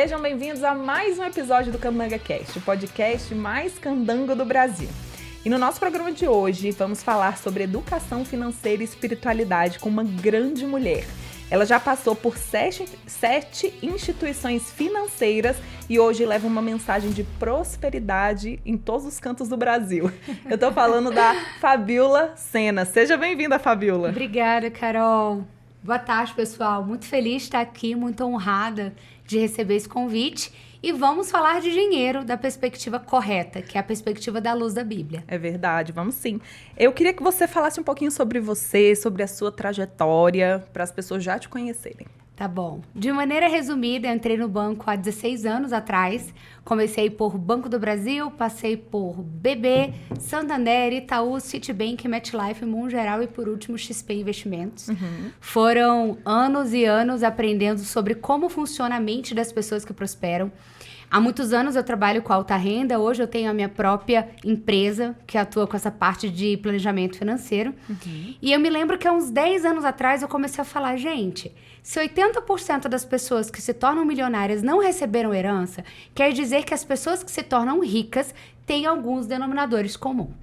Sejam bem-vindos a mais um episódio do CandangaCast, o podcast mais candango do Brasil. E no nosso programa de hoje vamos falar sobre educação financeira e espiritualidade com uma grande mulher. Ela já passou por sete instituições financeiras e hoje leva uma mensagem de prosperidade em todos os cantos do Brasil. Eu tô falando da Fabiola Sena. Seja bem-vinda, Fabiola. Obrigada, Carol. Boa tarde, pessoal. Muito feliz de estar aqui, muito honrada de receber esse convite. E vamos falar de dinheiro da perspectiva correta, que é a perspectiva da luz da Bíblia. É verdade, vamos sim. Eu queria que você falasse um pouquinho sobre você, sobre a sua trajetória, para as pessoas já te conhecerem. Tá bom. De maneira resumida, eu entrei no banco há 16 anos atrás. Comecei por Banco do Brasil, passei por BB, Santander, Itaú, Citibank, MetLife, Mundo Geral e, por último, XP Investimentos. Foram anos e anos aprendendo sobre como funciona a mente das pessoas que prosperam. Há muitos anos eu trabalho com alta renda, hoje eu tenho a minha própria empresa que atua com essa parte de planejamento financeiro. E eu me lembro que há uns 10 anos atrás eu comecei a falar, gente, se 80% das pessoas que se tornam milionárias não receberam herança, quer dizer que as pessoas que se tornam ricas têm alguns denominadores comuns.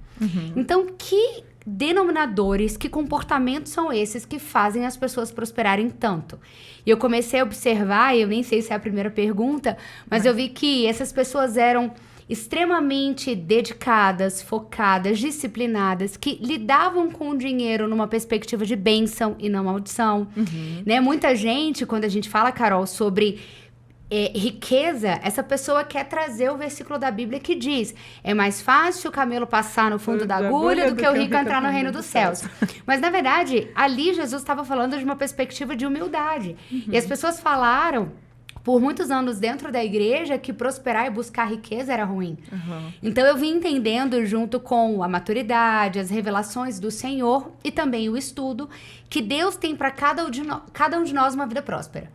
Então, que denominadores, que comportamentos são esses que fazem as pessoas prosperarem tanto? E eu comecei a observar, e eu nem sei se é a primeira pergunta, mas eu vi que essas pessoas eram extremamente dedicadas, focadas, disciplinadas, que lidavam com o dinheiro numa perspectiva de bênção e não maldição. Né? Muita gente, quando a gente fala, Carol, sobre riqueza, essa pessoa quer trazer o versículo da Bíblia que diz: é mais fácil o camelo passar no fundo da agulha do que o rico entrar no reino dos céus. Mas, na verdade, ali Jesus estava falando de uma perspectiva de humildade. E as pessoas falaram por muitos anos dentro da igreja que prosperar e buscar riqueza era ruim. Então eu vim entendendo, junto com a maturidade, as revelações do Senhor e também o estudo, que Deus tem para cada um de nós uma vida próspera.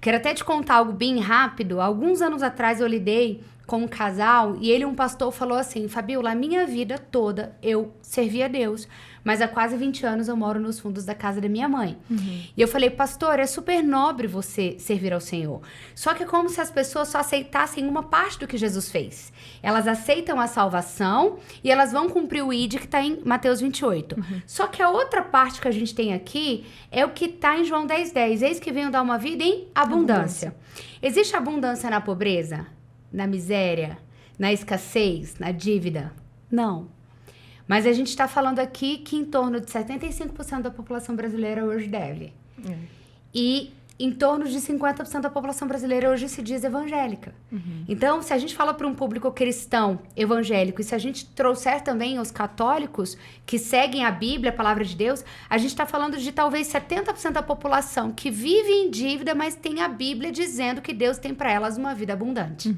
Quero até te contar algo bem rápido. Alguns anos atrás eu lidei com um casal e um pastor falou assim: Fabiola, a minha vida toda eu servi a Deus, mas há quase 20 anos eu moro nos fundos da casa da minha mãe. E eu falei: pastor, é super nobre você servir ao Senhor. Só que é como se as pessoas só aceitassem uma parte do que Jesus fez. Elas aceitam a salvação e elas vão cumprir o ID que está em Mateus 28. Só que a outra parte que a gente tem aqui é o que está em João 10:10. Eis que venho dar uma vida em abundância. Existe abundância na pobreza? Na miséria? Na escassez? Na dívida? Não. Mas a gente está falando aqui que em torno de 75% da população brasileira hoje deve. E em torno de 50% da população brasileira hoje se diz evangélica. Então, se a gente fala para um público cristão evangélico, e se a gente trouxer também os católicos que seguem a Bíblia, a palavra de Deus, a gente está falando de talvez 70% da população que vive em dívida, mas tem a Bíblia dizendo que Deus tem para elas uma vida abundante.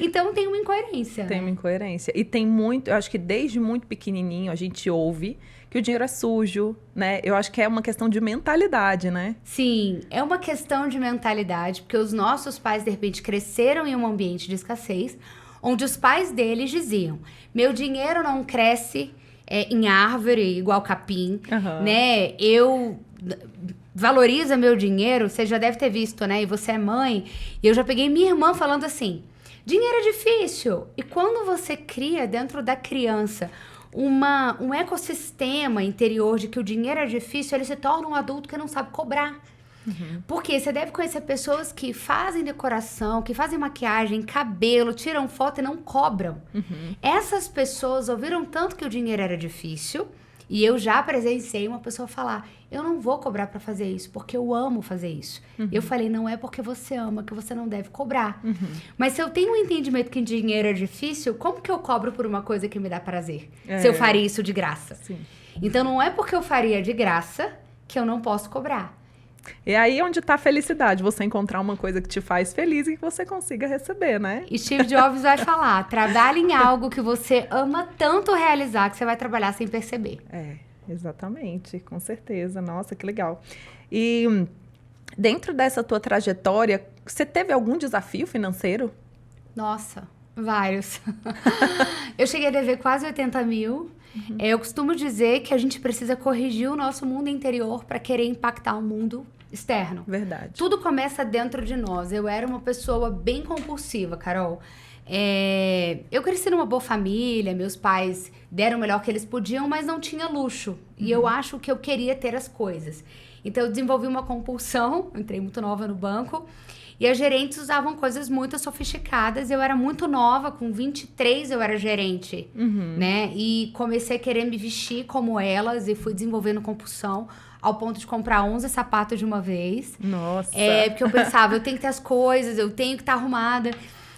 Então, tem uma incoerência. Tem uma incoerência. E tem muito, eu acho que desde muito pequenininho a gente ouve que o dinheiro é sujo, né? Eu acho que é uma questão de mentalidade, né? Sim, é uma questão de mentalidade, porque os nossos pais, de repente, cresceram em um ambiente de escassez, onde os pais deles diziam: meu dinheiro não cresce em árvore igual capim, né? Eu valoriza meu dinheiro, você já deve ter visto, né? E você é mãe, e eu já peguei minha irmã falando assim: dinheiro é difícil. E quando você cria dentro da criança um ecossistema interior de que o dinheiro é difícil, ele se torna um adulto que não sabe cobrar. Porque você deve conhecer pessoas que fazem decoração, que fazem maquiagem, cabelo, tiram foto e não cobram. Essas pessoas ouviram tanto que o dinheiro era difícil, e eu já presenciei uma pessoa falar: eu não vou cobrar pra fazer isso, porque eu amo fazer isso. Eu falei: não é porque você ama que você não deve cobrar. Mas se eu tenho um entendimento que dinheiro é difícil, como que eu cobro por uma coisa que me dá prazer? Se eu faria isso de graça. Sim. Então não é porque eu faria de graça que eu não posso cobrar. E aí onde está a felicidade, você encontrar uma coisa que te faz feliz e que você consiga receber, né? E Steve Jobs vai falar: trabalhe em algo que você ama tanto realizar que você vai trabalhar sem perceber. Exatamente, com certeza. Nossa, que legal. E dentro dessa tua trajetória, você teve algum desafio financeiro? Nossa, vários. Eu cheguei a dever quase 80 mil. Eu costumo dizer que a gente precisa corrigir o nosso mundo interior para querer impactar o mundo externo. Verdade. Tudo começa dentro de nós. Eu era uma pessoa bem compulsiva, Carol. Eu cresci numa boa família, meus pais deram o melhor que eles podiam, mas não tinha luxo. E eu acho que eu queria ter as coisas. Então eu desenvolvi uma compulsão, entrei muito nova no banco, e as gerentes usavam coisas muito sofisticadas. Eu era muito nova, com 23 eu era gerente, né? E comecei a querer me vestir como elas e fui desenvolvendo compulsão ao ponto de comprar 11 sapatos de uma vez. Nossa! Porque eu pensava, eu tenho que ter as coisas, eu tenho que estar arrumada.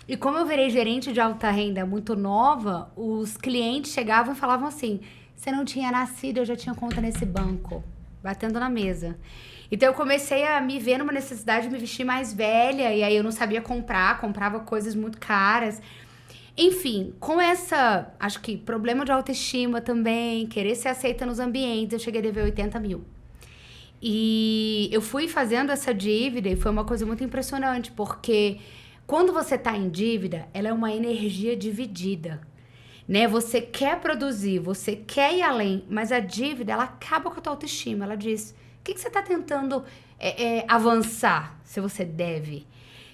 E como eu virei gerente de alta renda muito nova, os clientes chegavam e falavam assim, você não tinha nascido, eu já tinha conta nesse banco, batendo na mesa. Então eu comecei a me ver numa necessidade de me vestir mais velha, e aí eu não sabia comprar, comprava coisas muito caras. Enfim, com acho que problema de autoestima também, querer ser aceita nos ambientes, eu cheguei a dever 80 mil. E eu fui fazendo essa dívida e foi uma coisa muito impressionante, porque quando você está em dívida, ela é uma energia dividida, né? Você quer produzir, você quer ir além, mas a dívida, ela acaba com a tua autoestima. Ela diz, o que você está tentando avançar, se você deve?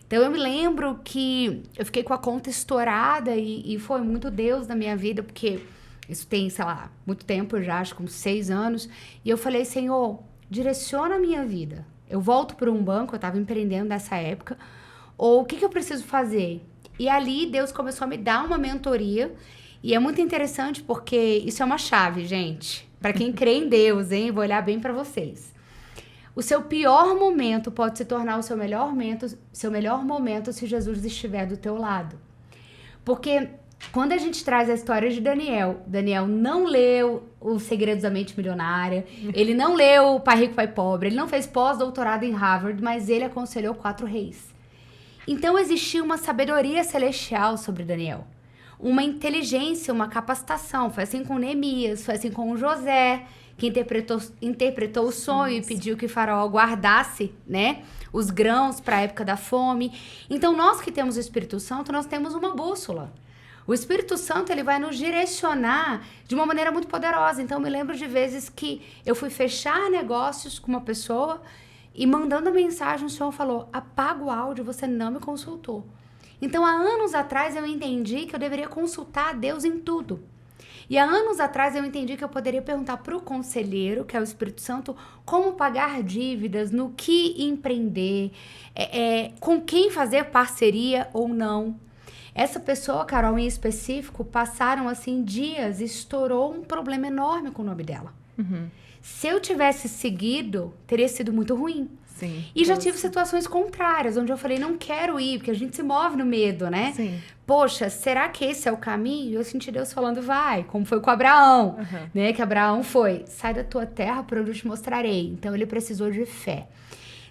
Então, eu me lembro que eu fiquei com a conta estourada e foi muito Deus na minha vida, porque isso tem, sei lá, muito tempo já, acho que uns 6 anos. E eu falei, Senhor, direciona a minha vida. Eu volto para um banco, eu estava empreendendo nessa época, ou o que eu preciso fazer? E ali Deus começou a me dar uma mentoria. E é muito interessante porque isso é uma chave, gente. Para quem crê em Deus, hein? Vou olhar bem para vocês. O seu pior momento pode se tornar o seu melhor momento se Jesus estiver do teu lado. Porque quando a gente traz a história de Daniel não leu Os Segredos da Mente Milionária, ele não leu Pai Rico, Pai Pobre, ele não fez pós-doutorado em Harvard, mas ele aconselhou 4 reis. Então existia uma sabedoria celestial sobre Daniel, uma inteligência, uma capacitação. Foi assim com Neemias, foi assim com José, que interpretou o sonho e pediu que o faraó guardasse, né, os grãos para a época da fome. Então nós que temos o Espírito Santo, nós temos uma bússola. O Espírito Santo, ele vai nos direcionar de uma maneira muito poderosa. Então eu me lembro de vezes que eu fui fechar negócios com uma pessoa e mandando a mensagem, o Senhor falou, apaga o áudio, você não me consultou. Então, há anos atrás, eu entendi que eu deveria consultar a Deus em tudo. E há anos atrás, eu entendi que eu poderia perguntar para o conselheiro, que é o Espírito Santo, como pagar dívidas, no que empreender, com quem fazer parceria ou não. Essa pessoa, Carol, em específico, passaram, assim, dias e estourou um problema enorme com o nome dela. Se eu tivesse seguido, teria sido muito ruim. Sim. E já tive situações contrárias, onde eu falei, não quero ir, porque a gente se move no medo, né? Sim. Poxa, será que esse é o caminho? E eu senti Deus falando, vai, como foi com Abraão, né? Que Abraão foi, sai da tua terra para onde eu te mostrarei. Então, ele precisou de fé.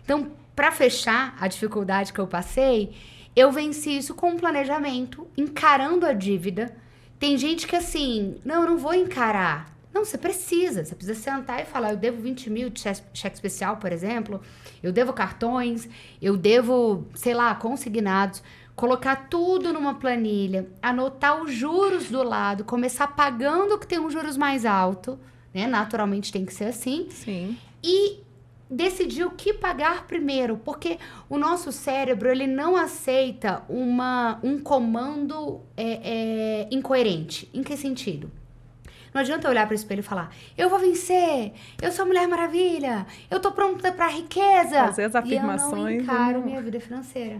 Então, para fechar a dificuldade que eu passei, eu venci isso com um planejamento, encarando a dívida. Tem gente que assim, não, eu não vou encarar. Não, você precisa sentar e falar, eu devo 20 mil de cheque especial, por exemplo, eu devo cartões, eu devo, sei lá, consignados, colocar tudo numa planilha, anotar os juros do lado, começar pagando o que tem um juros mais alto, né? Naturalmente tem que ser assim. Sim. E decidir o que pagar primeiro, porque o nosso cérebro, ele não aceita um comando incoerente. Em que sentido? Não adianta eu olhar para o espelho e falar, eu vou vencer, eu sou a Mulher Maravilha, eu tô pronta para a riqueza. Fazer as afirmações. E eu não encaro minha vida financeira.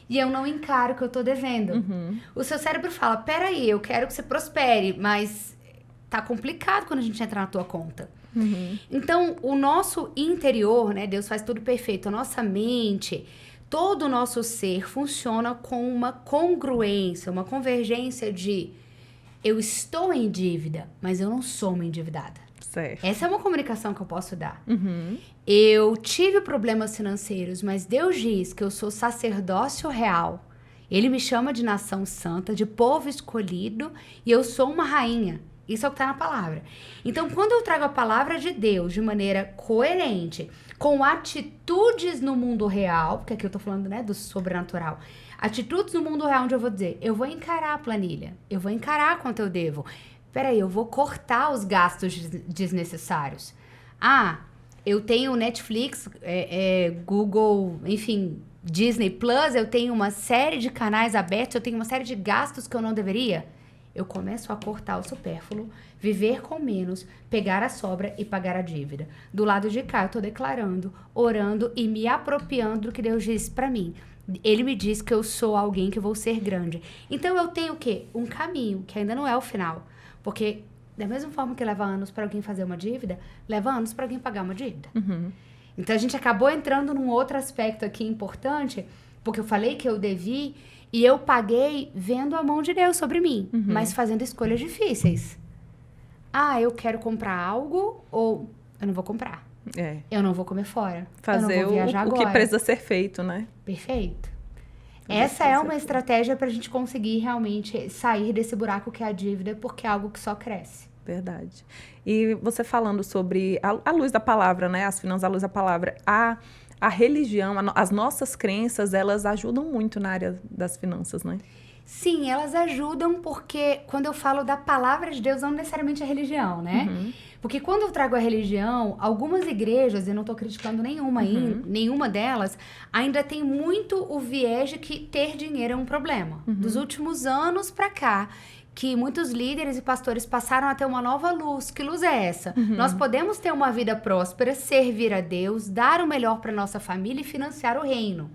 E eu não encaro que eu tô devendo. O seu cérebro fala, peraí, eu quero que você prospere, mas tá complicado quando a gente entra na tua conta. Então, o nosso interior, né, Deus faz tudo perfeito, a nossa mente, todo o nosso ser funciona com uma congruência, uma convergência de eu estou em dívida, mas eu não sou uma endividada. Certo. Essa é uma comunicação que eu posso dar. Eu tive problemas financeiros, mas Deus diz que eu sou sacerdócio real. Ele me chama de nação santa, de povo escolhido, e eu sou uma rainha. Isso é o que está na palavra. Então, quando eu trago a palavra de Deus de maneira coerente, com atitudes no mundo real, porque aqui eu tô falando, né, do sobrenatural, atitudes no mundo real onde eu vou dizer, eu vou encarar a planilha, eu vou encarar quanto eu devo. Peraí, eu vou cortar os gastos desnecessários. Ah, Eu tenho Netflix, Google, enfim, Disney Plus, eu tenho uma série de canais abertos, eu tenho uma série de gastos que eu não deveria. Eu começo a cortar o supérfluo, viver com menos, pegar a sobra e pagar a dívida. Do lado de cá, eu tô declarando, orando e me apropriando do que Deus disse pra mim. Ele me diz que eu sou alguém que vou ser grande. Então, eu tenho o quê? Um caminho, que ainda não é o final. Porque, da mesma forma que leva anos pra alguém fazer uma dívida, leva anos pra alguém pagar uma dívida. Uhum. Então, a gente acabou entrando num outro aspecto aqui importante, porque eu falei que eu devi... E eu paguei vendo a mão de Deus sobre mim, mas fazendo escolhas difíceis. Eu quero comprar algo ou eu não vou comprar. Eu não vou comer fora. Fazer eu não vou viajar o que precisa ser feito, né? Perfeito. Essa é uma estratégia para a gente conseguir realmente sair desse buraco que é a dívida, porque é algo que só cresce. Verdade. E você falando sobre a luz da palavra, né? As finanças à luz da palavra. A religião, as nossas crenças, elas ajudam muito na área das finanças, né? Sim, elas ajudam porque quando eu falo da palavra de Deus, não necessariamente a religião, né? Porque quando eu trago a religião, algumas igrejas, eu não estou criticando nenhuma delas, ainda tem muito o viés de que ter dinheiro é um problema. Dos últimos anos para cá, que muitos líderes e pastores passaram a ter uma nova luz. Que luz é essa? Nós podemos ter uma vida próspera, servir a Deus, dar o melhor para nossa família e financiar o reino.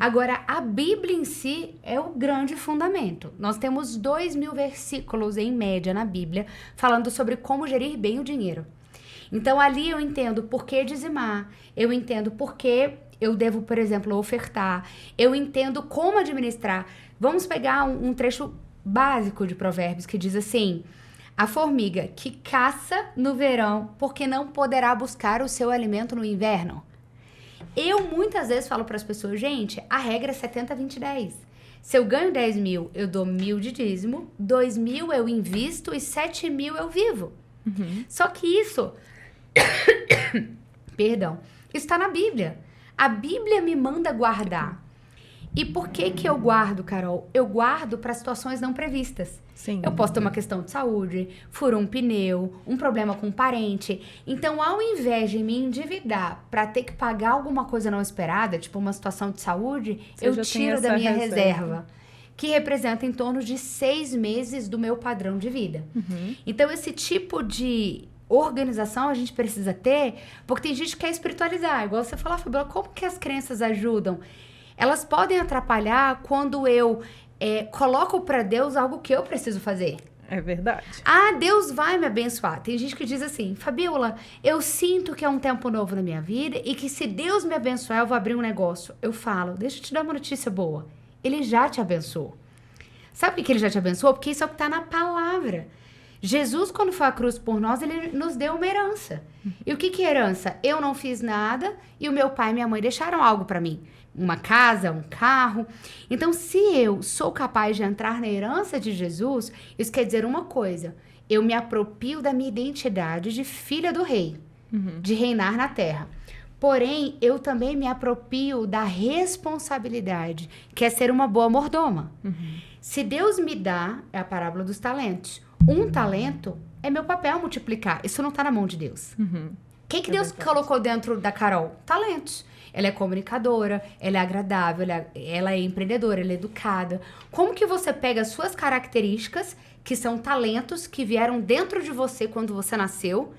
Agora, a Bíblia em si é o grande fundamento. Nós temos 2.000 versículos, em média, na Bíblia, falando sobre como gerir bem o dinheiro. Então, ali eu entendo por que dizimar, eu entendo por que eu devo, por exemplo, ofertar, eu entendo como administrar. Vamos pegar um trecho básico de Provérbios que diz assim: a formiga que caça no verão, porque não poderá buscar o seu alimento no inverno. Eu muitas vezes falo para as pessoas, gente, a regra é 70, 20, 10. Se eu ganho 10 mil, eu dou 1.000 de dízimo, 2.000 eu invisto e 7.000 eu vivo. Só que isso, perdão, isso está na Bíblia. A Bíblia me manda guardar. E por que eu guardo, Carol? Eu guardo para situações não previstas. Sim. Eu posso ter uma questão de saúde, furou um pneu, um problema com um parente. Então, ao invés de me endividar para ter que pagar alguma coisa não esperada, tipo uma situação de saúde, eu tiro da minha reserva, que representa em torno de 6 meses do meu padrão de vida. Então, esse tipo de organização a gente precisa ter, porque tem gente que quer espiritualizar. Igual você falou, Fabiola, como que as crenças ajudam? Elas podem atrapalhar quando eu coloco para Deus algo que eu preciso fazer. É verdade. Deus vai me abençoar. Tem gente que diz assim, Fabiola, eu sinto que é um tempo novo na minha vida e que se Deus me abençoar, eu vou abrir um negócio. Eu falo, deixa eu te dar uma notícia boa. Ele já te abençoou. Sabe por que ele já te abençoou? Porque isso é o que está na palavra. Jesus, quando foi à cruz por nós, ele nos deu uma herança. E o que é herança? Eu não fiz nada e o meu pai e minha mãe deixaram algo para mim. Uma casa, um carro. Então, se eu sou capaz de entrar na herança de Jesus, isso quer dizer uma coisa. Eu me aproprio da minha identidade de filha do rei, de reinar na terra. Porém, eu também me aproprio da responsabilidade, que é ser uma boa mordoma. Se Deus me dá, é a parábola dos talentos. Um talento é meu papel multiplicar. Isso não está na mão de Deus. Quem que Deus colocou dentro da Carol? Talentos. Ela é comunicadora, ela é agradável, ela é empreendedora, ela é educada. Como que você pega as suas características, que são talentos que vieram dentro de você quando você nasceu,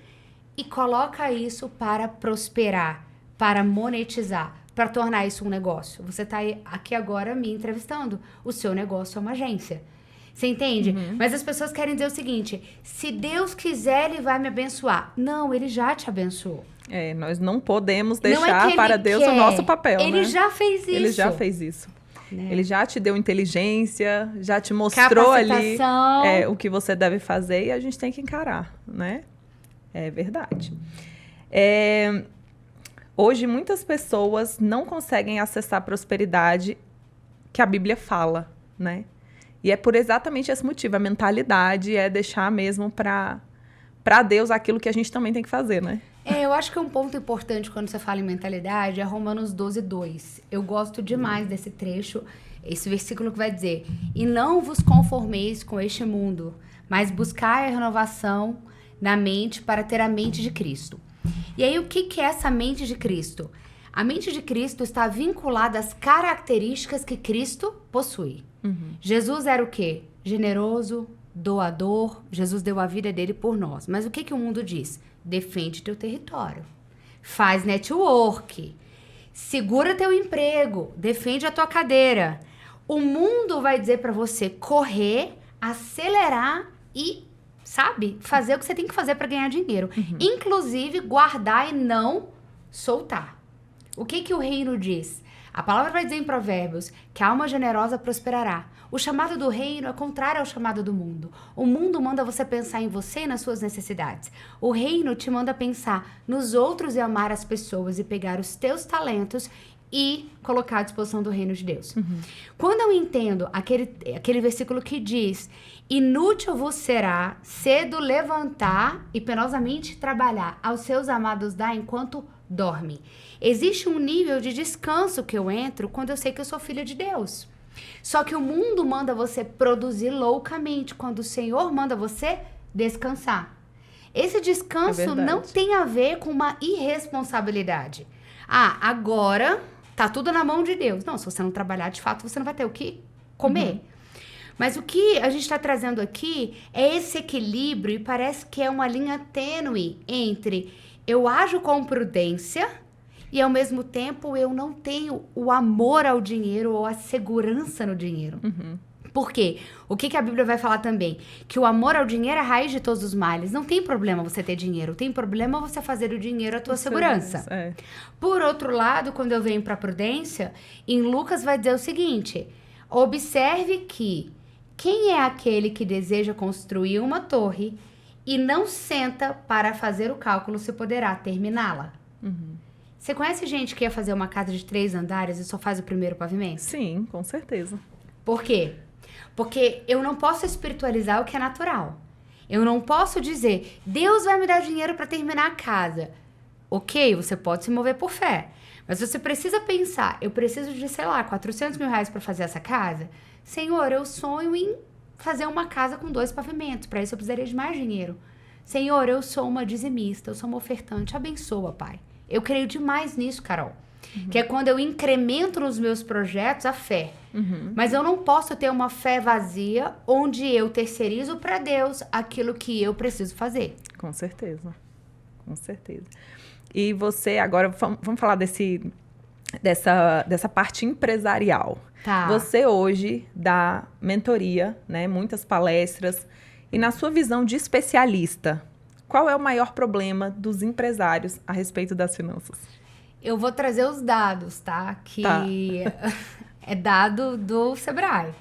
e coloca isso para prosperar, para monetizar, para tornar isso um negócio? Você está aqui agora me entrevistando. O seu negócio é uma agência. Você entende? Mas as pessoas querem dizer o seguinte: se Deus quiser, Ele vai me abençoar. Não, Ele já te abençoou. Nós não podemos deixar para Deus o nosso papel, Ele já fez isso. Ele já fez isso. Ele já te deu inteligência, já te mostrou ali o que você deve fazer e a gente tem que encarar, né? É verdade. Hoje, muitas pessoas não conseguem acessar a prosperidade que a Bíblia fala, né? E é por exatamente esse motivo. A mentalidade é deixar mesmo para Deus aquilo que a gente também tem que fazer, né? Eu acho que um ponto importante quando você fala em mentalidade é Romanos 12:2. Eu gosto demais desse trecho, esse versículo que vai dizer: e não vos conformeis com este mundo, mas buscai a renovação na mente para ter a mente de Cristo. E aí, o que é essa mente de Cristo? A mente de Cristo está vinculada às características que Cristo possui. Jesus era o quê? Generoso, doador. Jesus deu a vida dele por nós. Mas o que o mundo diz? Defende teu território. Faz network. Segura teu emprego. Defende a tua cadeira. O mundo vai dizer para você correr, acelerar e, sabe, fazer o que você tem que fazer para ganhar dinheiro. Inclusive, guardar e não soltar. O que o reino diz? A palavra vai dizer em Provérbios que a alma generosa prosperará. O chamado do reino é contrário ao chamado do mundo. O mundo manda você pensar em você e nas suas necessidades. O reino te manda pensar nos outros e amar as pessoas e pegar os teus talentos e colocar à disposição do reino de Deus. Quando eu entendo aquele versículo que diz: inútil vos será cedo levantar e penosamente trabalhar, aos seus amados dar enquanto dorme. Existe um nível de descanso que eu entro quando eu sei que eu sou filha de Deus. Só que o mundo manda você produzir loucamente, quando o Senhor manda você descansar. Esse descanso não tem a ver com uma irresponsabilidade. Ah, agora tá tudo na mão de Deus. Não, se você não trabalhar, de fato, você não vai ter o que comer. Mas o que a gente está trazendo aqui é esse equilíbrio, e parece que é uma linha tênue entre eu ajo com prudência e, ao mesmo tempo, eu não tenho o amor ao dinheiro ou a segurança no dinheiro. Por quê? O que a Bíblia vai falar também? Que o amor ao dinheiro é a raiz de todos os males. Não tem problema você ter dinheiro. Tem problema você fazer o dinheiro a tua segurança. Por outro lado, quando eu venho para a prudência, em Lucas vai dizer o seguinte: observe que quem é aquele que deseja construir uma torre e não senta para fazer o cálculo se poderá terminá-la? Você conhece gente que ia fazer uma casa de 3 andares e só faz o primeiro pavimento? Sim, com certeza. Por quê? Porque eu não posso espiritualizar o que é natural. Eu não posso dizer, Deus vai me dar dinheiro para terminar a casa. Ok, você pode se mover por fé. Mas você precisa pensar, eu preciso de, sei lá, 400 mil reais para fazer essa casa. Senhor, eu sonho em fazer uma casa com 2 pavimentos. Para isso eu precisaria de mais dinheiro. Senhor, eu sou uma dizimista, eu sou uma ofertante. Abençoa, Pai. Eu creio demais nisso, Carol. Que é quando eu incremento nos meus projetos a fé. Mas eu não posso ter uma fé vazia onde eu terceirizo para Deus aquilo que eu preciso fazer. Com certeza. Com certeza. E você, agora, vamos falar dessa parte empresarial. Tá. Você hoje dá mentoria, né? Muitas palestras. E na sua visão de especialista, qual é o maior problema dos empresários a respeito das finanças? Eu vou trazer os dados, tá? Que é dado do Sebrae.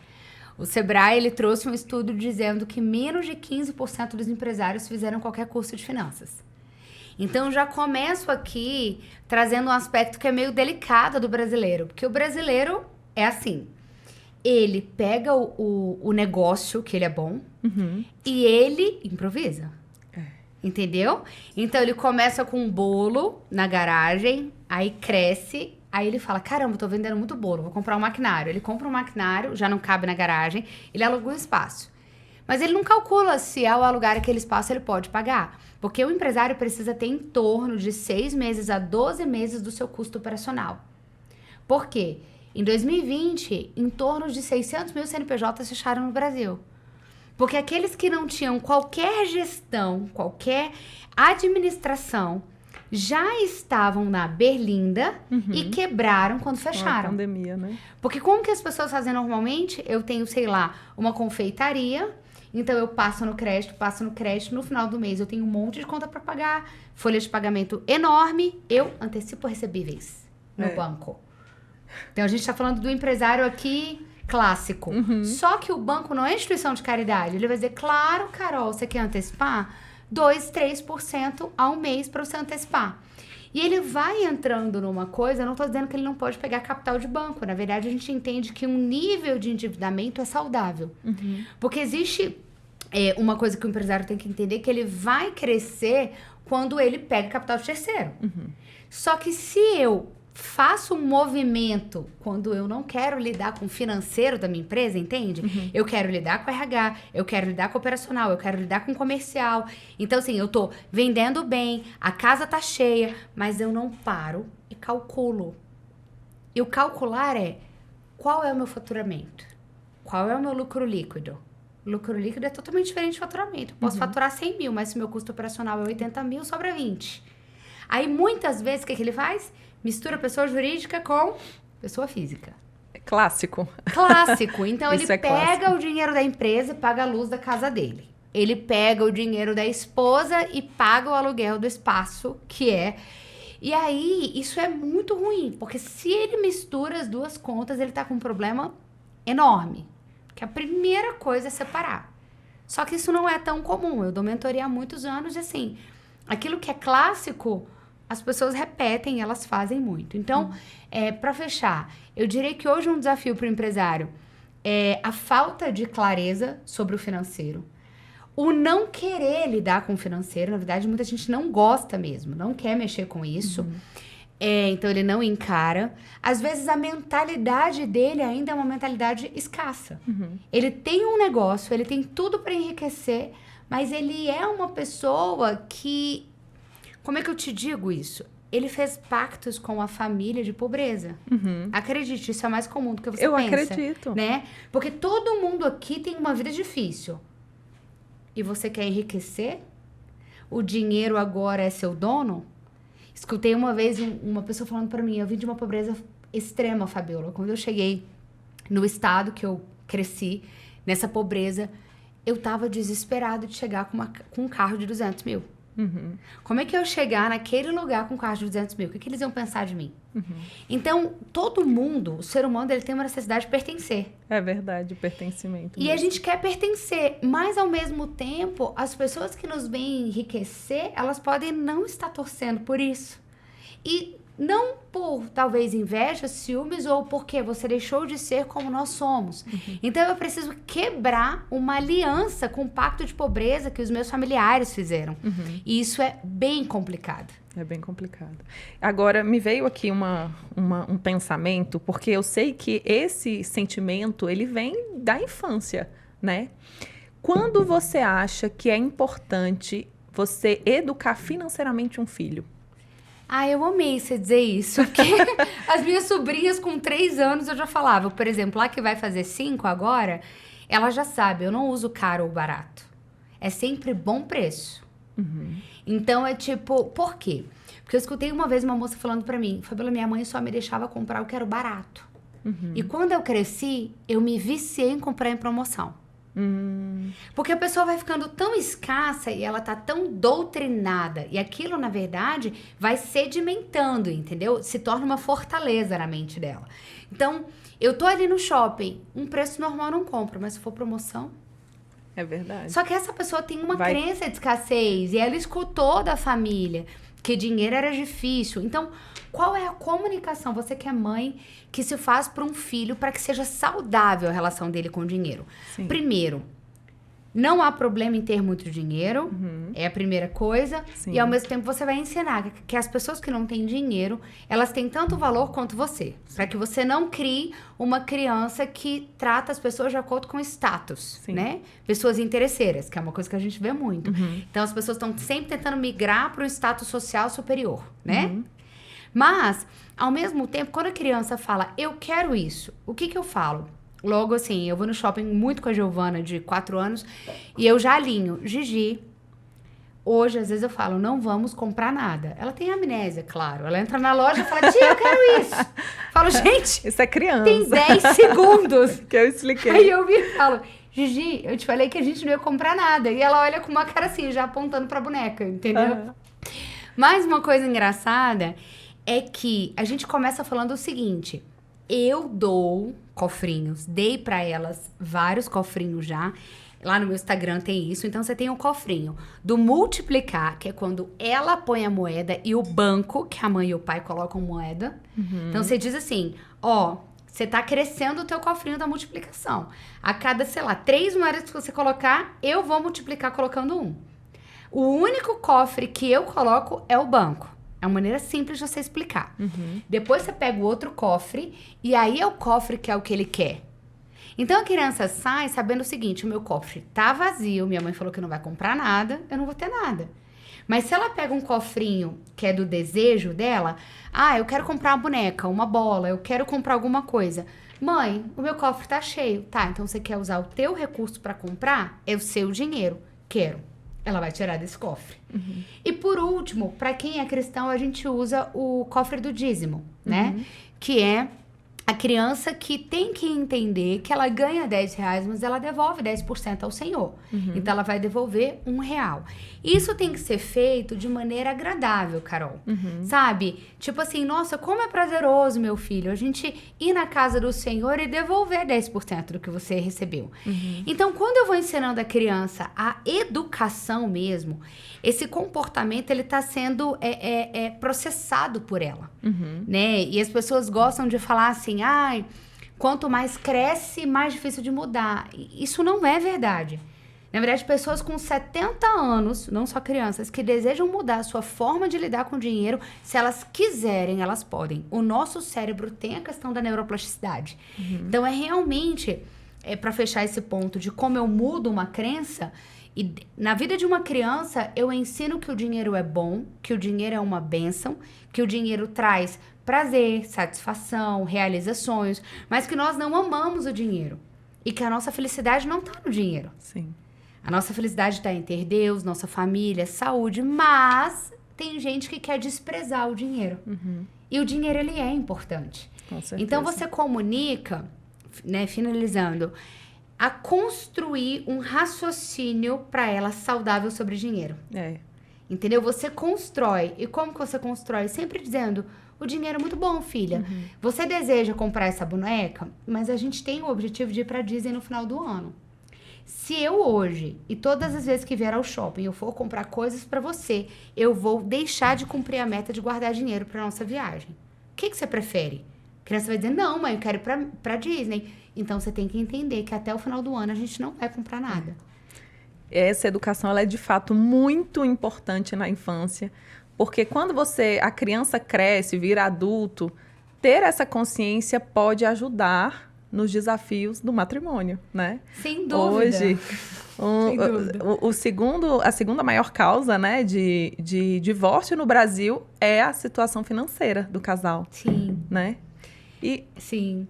O Sebrae, ele trouxe um estudo dizendo que menos de 15% dos empresários fizeram qualquer curso de finanças. Então, já começo aqui trazendo um aspecto que é meio delicado do brasileiro. Porque o brasileiro é assim, ele pega o negócio, que ele é bom, e ele improvisa. Entendeu? Então, ele começa com um bolo na garagem, aí cresce, aí ele fala, caramba, tô vendendo muito bolo, vou comprar um maquinário. Ele compra um maquinário, já não cabe na garagem, ele aluga um espaço. Mas ele não calcula se ao alugar aquele espaço ele pode pagar. Porque o empresário precisa ter em torno de 6 meses a 12 meses do seu custo operacional. Por quê? Em 2020, em torno de 600 mil CNPJs fecharam no Brasil. Porque aqueles que não tinham qualquer gestão, qualquer administração, já estavam na berlinda e quebraram quando fecharam. A pandemia, né? Porque como que as pessoas fazem normalmente? Eu tenho, sei lá, uma confeitaria, então eu passo no crédito, no final do mês eu tenho um monte de conta para pagar, folha de pagamento enorme, eu antecipo recebíveis no banco. Então a gente está falando do empresário aqui clássico. Só que o banco não é instituição de caridade. Ele vai dizer, claro, Carol, você quer antecipar? 2%, 3% ao mês para você antecipar. E ele vai entrando numa coisa, eu não estou dizendo que ele não pode pegar capital de banco. Na verdade, a gente entende que um nível de endividamento é saudável. Porque existe uma coisa que o empresário tem que entender, que ele vai crescer quando ele pega capital de terceiro. Só que se eu faço um movimento quando eu não quero lidar com o financeiro da minha empresa, entende? Eu quero lidar com RH, eu quero lidar com o operacional, eu quero lidar com o comercial. Então, assim, eu tô vendendo bem, a casa tá cheia, mas eu não paro e calculo. E o calcular é qual é o meu faturamento? Qual é o meu lucro líquido? O lucro líquido é totalmente diferente de faturamento. Eu posso faturar 100 mil, mas se meu custo operacional é 80 mil, sobra 20. Aí, muitas vezes, o que ele faz? Mistura pessoa jurídica com pessoa física. Clássico. Clássico. Então, ele Isso é pega clássico. o dinheiro da empresa e paga a luz da casa dele. Ele pega o dinheiro da esposa e paga o aluguel do espaço, que é... E aí, isso é muito ruim, porque se ele mistura as duas contas, ele tá com um problema enorme. Que a primeira coisa é separar. Só que isso não é tão comum. Eu dou mentoria há muitos anos e, assim, aquilo que é clássico... As pessoas repetem, elas fazem muito. Então, para fechar, eu diria que hoje um desafio para o empresário é a falta de clareza sobre o financeiro. O não querer lidar com o financeiro, na verdade, muita gente não gosta mesmo, não quer mexer com isso. Então, ele não encara. Às vezes, a mentalidade dele ainda é uma mentalidade escassa. Ele tem um negócio, ele tem tudo para enriquecer, mas ele é uma pessoa que... Como é que eu te digo isso? Ele fez pactos com a família de pobreza. Acredite, isso é mais comum do que você Eu pensa. acredito. Né? Porque todo mundo aqui tem uma vida difícil. E você quer enriquecer? O dinheiro agora é seu dono? Escutei uma vez uma pessoa falando pra mim, eu vim de uma pobreza extrema, Fabiola. Quando eu cheguei no estado que eu cresci, nessa pobreza, eu tava desesperado de chegar com um carro de 200 mil. Como é que eu chegar naquele lugar com um carro de 200 mil? O que eles iam pensar de mim? Então, todo mundo, o ser humano, ele tem uma necessidade de pertencer. É verdade, pertencimento. E mesmo. a gente quer pertencer, mas ao mesmo tempo, as pessoas que nos veem enriquecer, elas podem não estar torcendo por isso. E não por, talvez, inveja, ciúmes ou porque você deixou de ser como nós somos. Então, eu preciso quebrar uma aliança com o pacto de pobreza que os meus familiares fizeram. E isso é bem complicado. É bem complicado. Agora, me veio aqui um pensamento, porque eu sei que esse sentimento, ele vem da infância, né? Quando você acha que é importante você educar financeiramente um filho? Ah, eu amei você dizer isso, porque as minhas sobrinhas com 3 anos eu já falava, por exemplo, lá que vai fazer 5 agora, ela já sabe, eu não uso caro ou barato. É sempre bom preço. Então é tipo, por quê? Porque eu escutei uma vez uma moça falando pra mim, Fabiola, minha mãe só me deixava comprar o que era barato. E quando eu cresci, eu me viciei em comprar em promoção. Porque a pessoa vai ficando tão escassa e ela tá tão doutrinada. E aquilo, na verdade, vai sedimentando, entendeu? Se torna uma fortaleza na mente dela. Então, eu tô ali no shopping, um preço normal eu não compro, mas se for promoção... É verdade. Só que essa pessoa tem uma crença de escassez e ela escutou da família que dinheiro era difícil. Então, qual é a comunicação? Você que é mãe, que se faz para um filho para que seja saudável a relação dele com o dinheiro. Sim. Primeiro, não há problema em ter muito dinheiro, é a primeira coisa. Sim. E ao mesmo tempo você vai ensinar que as pessoas que não têm dinheiro, elas têm tanto valor quanto você. Para que você não crie uma criança que trata as pessoas de acordo com status, Sim. né? Pessoas interesseiras, que é uma coisa que a gente vê muito. Então as pessoas estão sempre tentando migrar para um status social superior, né? Mas, ao mesmo tempo, quando a criança fala, eu quero isso, o que eu falo? Logo assim, eu vou no shopping muito com a Giovana, de 4 anos, e eu já alinho. Gigi, hoje, às vezes eu falo, não vamos comprar nada. Ela tem amnésia, claro. Ela entra na loja e fala, tia, eu quero isso. Falo, gente, Isso é criança. tem 10 segundos. Que eu expliquei. Aí eu viro e falo, Gigi, eu te falei que a gente não ia comprar nada. E ela olha com uma cara assim, já apontando pra boneca, entendeu? Mas uma coisa engraçada é que a gente começa falando o seguinte, eu dou cofrinhos, dei pra elas vários cofrinhos já, lá no meu Instagram tem isso, então você tem um cofrinho do multiplicar, que é quando ela põe a moeda e o banco, que a mãe e o pai colocam moeda, então você diz assim, ó, você tá crescendo o teu cofrinho da multiplicação, a cada, sei lá, 3 moedas que você colocar, eu vou multiplicar colocando 1. O único cofre que eu coloco é o banco. É uma maneira simples de você explicar. Depois você pega o outro cofre, e aí é o cofre que é o que ele quer. Então a criança sai sabendo o seguinte: o meu cofre tá vazio, minha mãe falou que não vai comprar nada, eu não vou ter nada. Mas se ela pega um cofrinho que é do desejo dela, eu quero comprar uma boneca, uma bola, eu quero comprar alguma coisa. Mãe, o meu cofre tá cheio. Tá, então você quer usar o teu recurso para comprar? É o seu dinheiro. Quero. Ela vai tirar desse cofre. E por último, para quem é cristão, a gente usa o cofre do dízimo, né? Que é a criança que tem que entender que ela ganha R$10, mas ela devolve 10% ao Senhor. Então, ela vai devolver R$1. Isso tem que ser feito de maneira agradável, Carol. Sabe? Tipo assim, nossa, como é prazeroso, meu filho, a gente ir na casa do Senhor e devolver 10% do que você recebeu. Então, quando eu vou ensinando a criança a educação mesmo, esse comportamento, ele tá sendo processado por ela, né? E as pessoas gostam de falar assim, quanto mais cresce, mais difícil de mudar. Isso não é verdade. Na verdade, pessoas com 70 anos, não só crianças, que desejam mudar a sua forma de lidar com o dinheiro, se elas quiserem, elas podem. O nosso cérebro tem a questão da neuroplasticidade. Então, é realmente, para fechar esse ponto de como eu mudo uma crença, e na vida de uma criança, eu ensino que o dinheiro é bom, que o dinheiro é uma bênção, que o dinheiro traz prazer, satisfação, realizações, mas que nós não amamos o dinheiro. E que a nossa felicidade não está no dinheiro. Sim. A nossa felicidade está em ter Deus, nossa família, saúde, mas tem gente que quer desprezar o dinheiro. E o dinheiro, ele é importante. Com certeza. Então, você comunica, né, finalizando, a construir um raciocínio para ela saudável sobre dinheiro. Entendeu? Você constrói. E como que você constrói? Sempre dizendo, o dinheiro é muito bom, filha. Você deseja comprar essa boneca, mas a gente tem o objetivo de ir pra Disney no final do ano. Se eu hoje, e todas as vezes que vier ao shopping, eu for comprar coisas pra você, eu vou deixar de cumprir a meta de guardar dinheiro pra nossa viagem. O que você prefere? A criança vai dizer, não, mãe, eu quero ir pra Disney. Então, você tem que entender que até o final do ano a gente não vai comprar nada. Essa educação, ela é de fato muito importante na infância, porque quando a criança cresce, vira adulto, ter essa consciência pode ajudar nos desafios do matrimônio, né? Sem dúvida. Hoje, Sem dúvida. a segunda maior causa, né, de divórcio no Brasil é a situação financeira do casal. Sim. Né? Sim.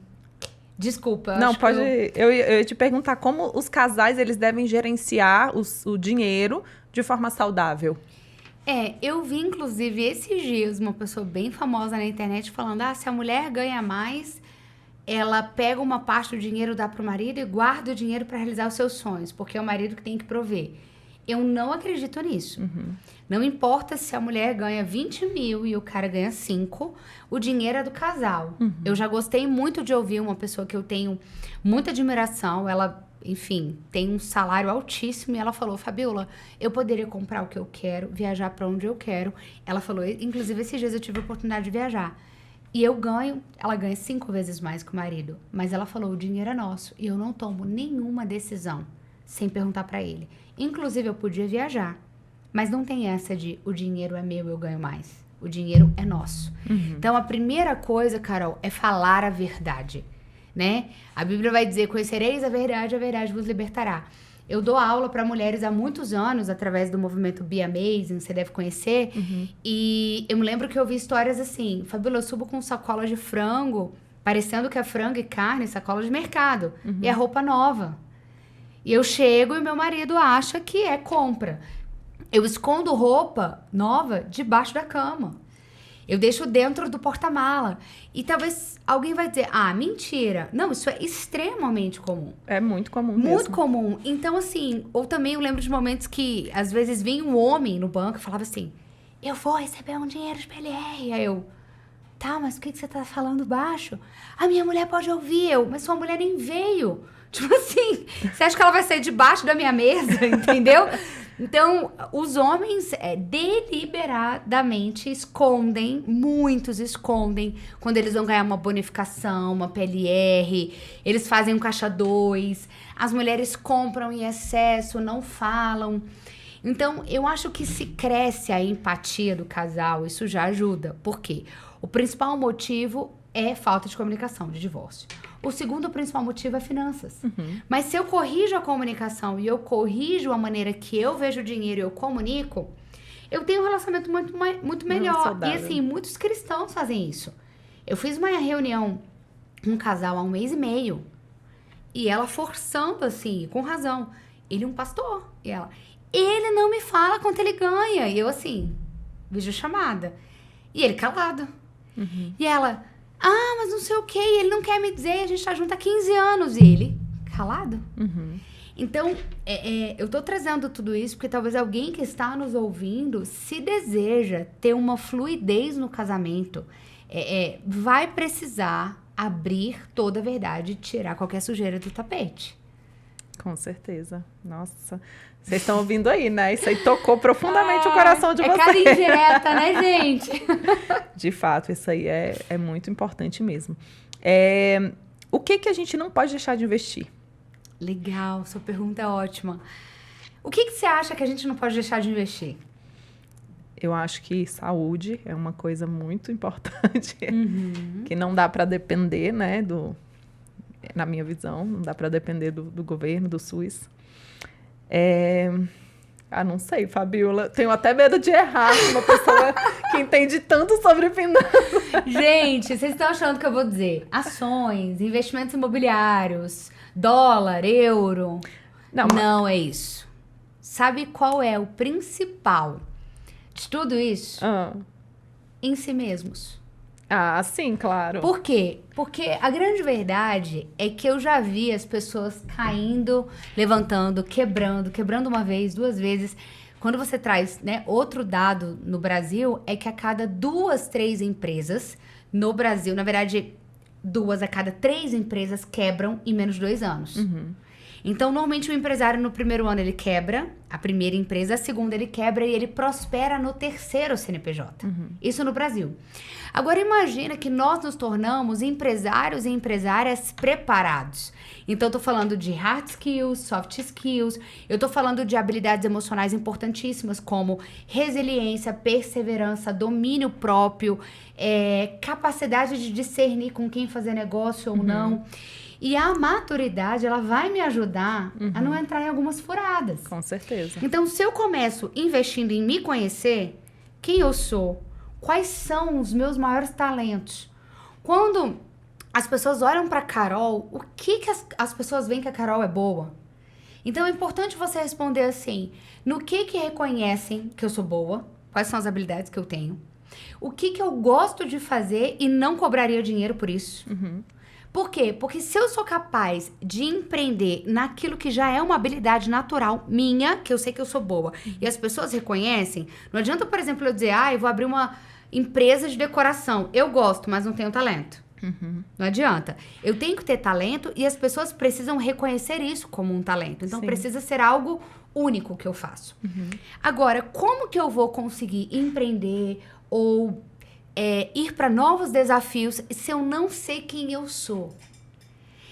Desculpa. Não, pode. Eu ia te perguntar como os casais eles devem gerenciar o dinheiro de forma saudável. Eu vi, inclusive, esses dias, uma pessoa bem famosa na internet falando, se a mulher ganha mais, ela pega uma parte do dinheiro, dá pro marido e guarda o dinheiro para realizar os seus sonhos, porque é o marido que tem que prover. Eu não acredito nisso. Não importa se a mulher ganha 20 mil e o cara ganha 5, o dinheiro é do casal. Eu já gostei muito de ouvir uma pessoa que eu tenho muita admiração, ela, enfim, tem um salário altíssimo, e ela falou, Fabiola, eu poderia comprar o que eu quero, viajar para onde eu quero. Ela falou, inclusive esses dias eu tive a oportunidade de viajar. E ela ganha 5 vezes mais que o marido. Mas ela falou, o dinheiro é nosso. E eu não tomo nenhuma decisão sem perguntar para ele. Inclusive, eu podia viajar. Mas não tem essa de, o dinheiro é meu, eu ganho mais. O dinheiro é nosso. Então, a primeira coisa, Carol, é falar a verdade, né? A Bíblia vai dizer, conhecereis a verdade vos libertará. Eu dou aula para mulheres há muitos anos, através do movimento Be Amazing, você deve conhecer. E eu me lembro que eu vi histórias assim, Fabíola, eu subo com sacola de frango, parecendo que é frango e carne, sacola de mercado. E é roupa nova. E eu chego e meu marido acha que é compra. Eu escondo roupa nova debaixo da cama. Eu deixo dentro do porta-mala. E talvez alguém vai dizer, mentira. Não, isso é extremamente comum. É muito comum mesmo. Muito comum. Então, assim, ou também eu lembro de momentos que, às vezes, vinha um homem no banco e falava assim, eu vou receber um dinheiro de PLR. Aí eu, tá, mas por que você tá falando baixo? A minha mulher pode ouvir. Mas sua mulher nem veio. Tipo assim, você acha que ela vai sair debaixo da minha mesa, entendeu? Então, os homens deliberadamente escondem, muitos escondem, quando eles vão ganhar uma bonificação, uma PLR, eles fazem um caixa 2, as mulheres compram em excesso, não falam. Então, eu acho que se cresce a empatia do casal, isso já ajuda. Por quê? O principal motivo é falta de comunicação, de divórcio. O segundo principal motivo é finanças. Mas se eu corrijo a comunicação e eu corrijo a maneira que eu vejo o dinheiro e eu comunico, eu tenho um relacionamento muito melhor. E assim, muitos cristãos fazem isso. Eu fiz uma reunião com um casal há 1 mês e meio. E ela forçando, assim, com razão. Ele é um pastor. E ela, ele não me fala quanto ele ganha. E eu assim, videochamada. E ele calado. E ela, mas não sei o que, ele não quer me dizer, a gente tá junto há 15 anos. E ele, calado. Então, eu tô trazendo tudo isso porque talvez alguém que está nos ouvindo, se deseja ter uma fluidez no casamento, vai precisar abrir toda a verdade e tirar qualquer sujeira do tapete. Com certeza. Nossa, vocês estão ouvindo aí, né? Isso aí tocou profundamente o coração de vocês. É cada indireta, né, gente? De fato, isso aí é muito importante mesmo. O que a gente não pode deixar de investir? Legal, sua pergunta é ótima. O que você acha que a gente não pode deixar de investir? Eu acho que saúde é uma coisa muito importante, que não dá para depender, né, na minha visão, não dá para depender do governo, do SUS. Não sei, Fabiola, tenho até medo de errar, uma pessoa que entende tanto sobre finanças. Gente, vocês estão achando que eu vou dizer ações, investimentos imobiliários, dólar, euro? Não é isso. Sabe qual é o principal de tudo isso? Em si mesmos. Sim, claro. Por quê? Porque a grande verdade é que eu já vi as pessoas caindo, levantando, quebrando uma vez, 2 vezes. Quando você traz, né, outro dado no Brasil, é que a cada 2, 3 empresas no Brasil, na verdade, 2 a cada 3 empresas quebram em menos de 2 anos. Então, normalmente o empresário no primeiro ano ele quebra a primeira empresa, a segunda ele quebra e ele prospera no terceiro CNPJ. Isso no Brasil. Agora imagina que nós nos tornamos empresários e empresárias preparados. Então eu tô falando de hard skills, soft skills, eu tô falando de habilidades emocionais importantíssimas como resiliência, perseverança, domínio próprio, capacidade de discernir com quem fazer negócio ou não. E a maturidade, ela vai me ajudar a não entrar em algumas furadas. Com certeza. Então, se eu começo investindo em me conhecer, quem eu sou, quais são os meus maiores talentos. Quando as pessoas olham pra Carol, o que as pessoas veem que a Carol é boa? Então, é importante você responder assim, no que reconhecem que eu sou boa? Quais são as habilidades que eu tenho? O que eu gosto de fazer e não cobraria dinheiro por isso? Por quê? Porque se eu sou capaz de empreender naquilo que já é uma habilidade natural minha, que eu sei que eu sou boa, e as pessoas reconhecem, não adianta, por exemplo, eu dizer, eu vou abrir uma empresa de decoração. Eu gosto, mas não tenho talento. Não adianta. Eu tenho que ter talento e as pessoas precisam reconhecer isso como um talento. Então, precisa ser algo único que eu faço. Agora, como que eu vou conseguir empreender ou ir para novos desafios se eu não sei quem eu sou?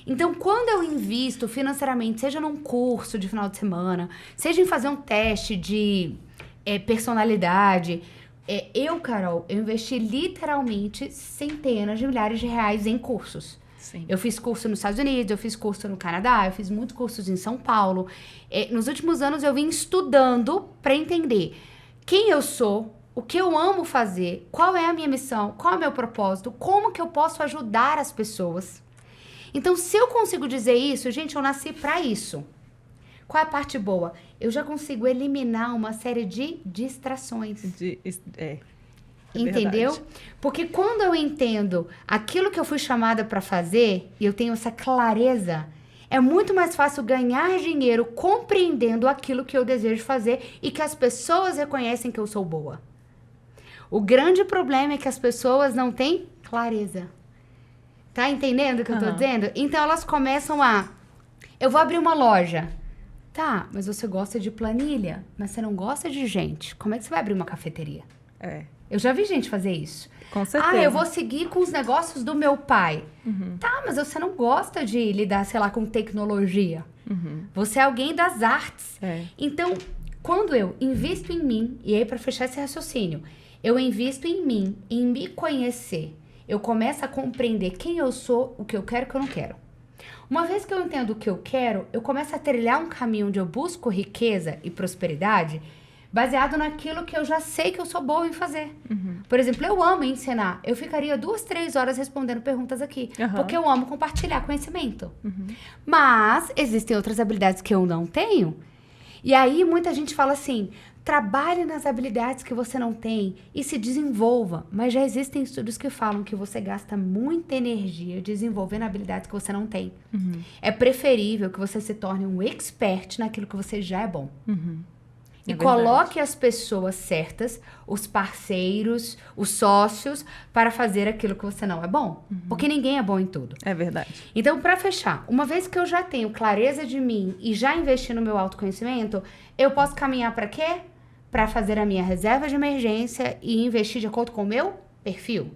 Então, quando eu invisto financeiramente, seja num curso de final de semana, seja em fazer um teste de personalidade, Carol, eu investi literalmente centenas de milhares de reais em cursos. Eu fiz curso nos Estados Unidos, eu fiz curso no Canadá, eu fiz muitos cursos em São Paulo. Nos últimos anos, eu vim estudando para entender quem eu sou, o que eu amo fazer, qual é a minha missão, qual é o meu propósito, como que eu posso ajudar as pessoas. Então, se eu consigo dizer isso, gente, eu nasci para isso. Qual é a parte boa? Eu já consigo eliminar uma série de distrações. Entendeu? Verdade. Porque quando eu entendo aquilo que eu fui chamada para fazer, e eu tenho essa clareza, é muito mais fácil ganhar dinheiro compreendendo aquilo que eu desejo fazer e que as pessoas reconhecem que eu sou boa. O grande problema é que as pessoas não têm clareza. Tá entendendo o que eu tô dizendo? Então, elas começam eu vou abrir uma loja. Tá, mas você gosta de planilha, mas você não gosta de gente. Como é que você vai abrir uma cafeteria? Eu já vi gente fazer isso. Com certeza. Eu vou seguir com os negócios do meu pai. Tá, mas você não gosta de lidar, sei lá, com tecnologia. Você é alguém das artes. Então, Quando eu invisto em mim, e aí para fechar esse raciocínio, eu invisto em mim, em me conhecer, eu começo a compreender quem eu sou, o que eu quero e o que eu não quero. Uma vez que eu entendo o que eu quero, eu começo a trilhar um caminho onde eu busco riqueza e prosperidade baseado naquilo que eu já sei que eu sou boa em fazer. Por exemplo, eu amo ensinar. Eu ficaria 2, 3 horas respondendo perguntas aqui. Porque eu amo compartilhar conhecimento. Mas existem outras habilidades que eu não tenho. E aí muita gente fala assim, trabalhe nas habilidades que você não tem e se desenvolva. Mas já existem estudos que falam que você gasta muita energia desenvolvendo habilidades que você não tem. É preferível que você se torne um expert naquilo que você já é bom. E coloque as pessoas certas, os parceiros, os sócios, para fazer aquilo que você não é bom. Porque ninguém é bom em tudo. É verdade. Então, para fechar, uma vez que eu já tenho clareza de mim e já investi no meu autoconhecimento, eu posso caminhar para quê? Para fazer a minha reserva de emergência e investir de acordo com o meu perfil.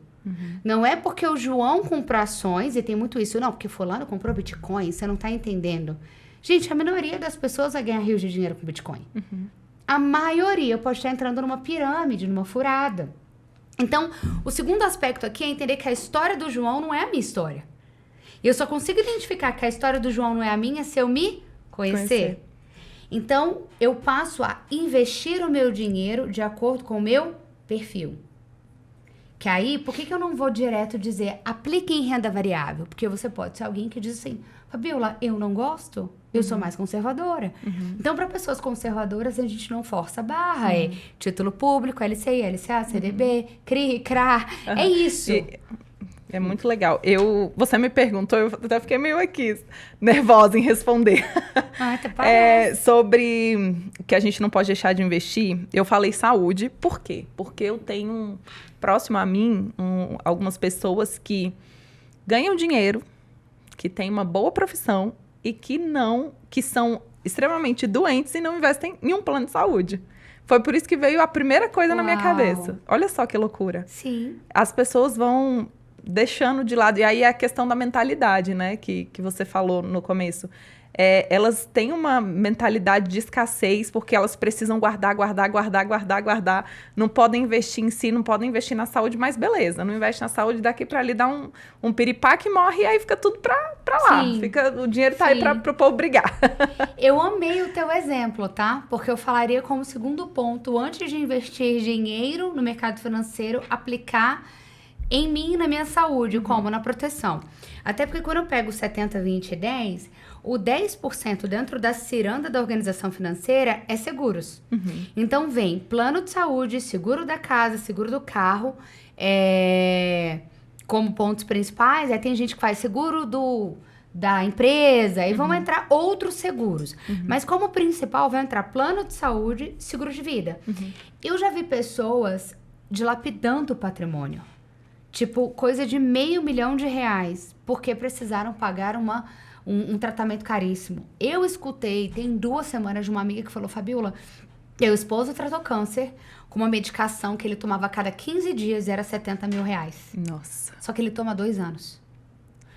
Não é porque o João comprou ações, e tem muito isso, não, porque fulano comprou Bitcoin, você não tá entendendo. Gente, a minoria das pessoas vai ganhar rios de dinheiro com Bitcoin. A maioria pode estar entrando numa pirâmide, numa furada. Então, o segundo aspecto aqui é entender que a história do João não é a minha história. E eu só consigo identificar que a história do João não é a minha se eu me conhecer. Então, eu passo a investir o meu dinheiro de acordo com o meu perfil. Que aí, por que eu não vou direto dizer aplique em renda variável? Porque você pode ser alguém que diz assim, Fabiola, eu não gosto, eu sou mais conservadora. Então, para pessoas conservadoras, a gente não força a barra. É título público, LCI, LCA, CDB, CRI, CRA. É isso. É muito legal. Você me perguntou, eu até fiquei meio aqui, nervosa em responder. Até parece. Sobre que a gente não pode deixar de investir, eu falei saúde. Por quê? Porque eu tenho próximo a mim algumas pessoas que ganham dinheiro, que têm uma boa profissão e que são extremamente doentes e não investem em um plano de saúde. Foi por isso que veio a primeira coisa na minha cabeça. Olha só que loucura. Sim. As pessoas vão deixando de lado. E aí é a questão da mentalidade, né? Que você falou no começo. Elas têm uma mentalidade de escassez porque elas precisam guardar. Não podem investir em si, não podem investir na saúde, mas beleza. Não investe na saúde, daqui para ali dá um piripá que morre e aí fica tudo pra lá. O dinheiro tá aí pro povo brigar. Eu amei o teu exemplo, tá? Porque eu falaria como segundo ponto, antes de investir dinheiro no mercado financeiro, aplicar em mim e na minha saúde, como na proteção. Até porque quando eu pego 70, 20 e 10, o 10% dentro da ciranda da organização financeira é seguros. Então vem plano de saúde, seguro da casa, seguro do carro, como pontos principais. Aí tem gente que faz seguro da empresa e vão entrar outros seguros. Mas como principal vai entrar plano de saúde, seguro de vida. Eu já vi pessoas dilapidando o patrimônio. Tipo, coisa de R$500 mil, porque precisaram pagar um tratamento caríssimo. Eu escutei, tem 2 semanas, de uma amiga que falou, Fabiola, meu esposo tratou câncer com uma medicação que ele tomava a cada 15 dias e era R$70 mil. Nossa. Só que ele toma há 2 anos.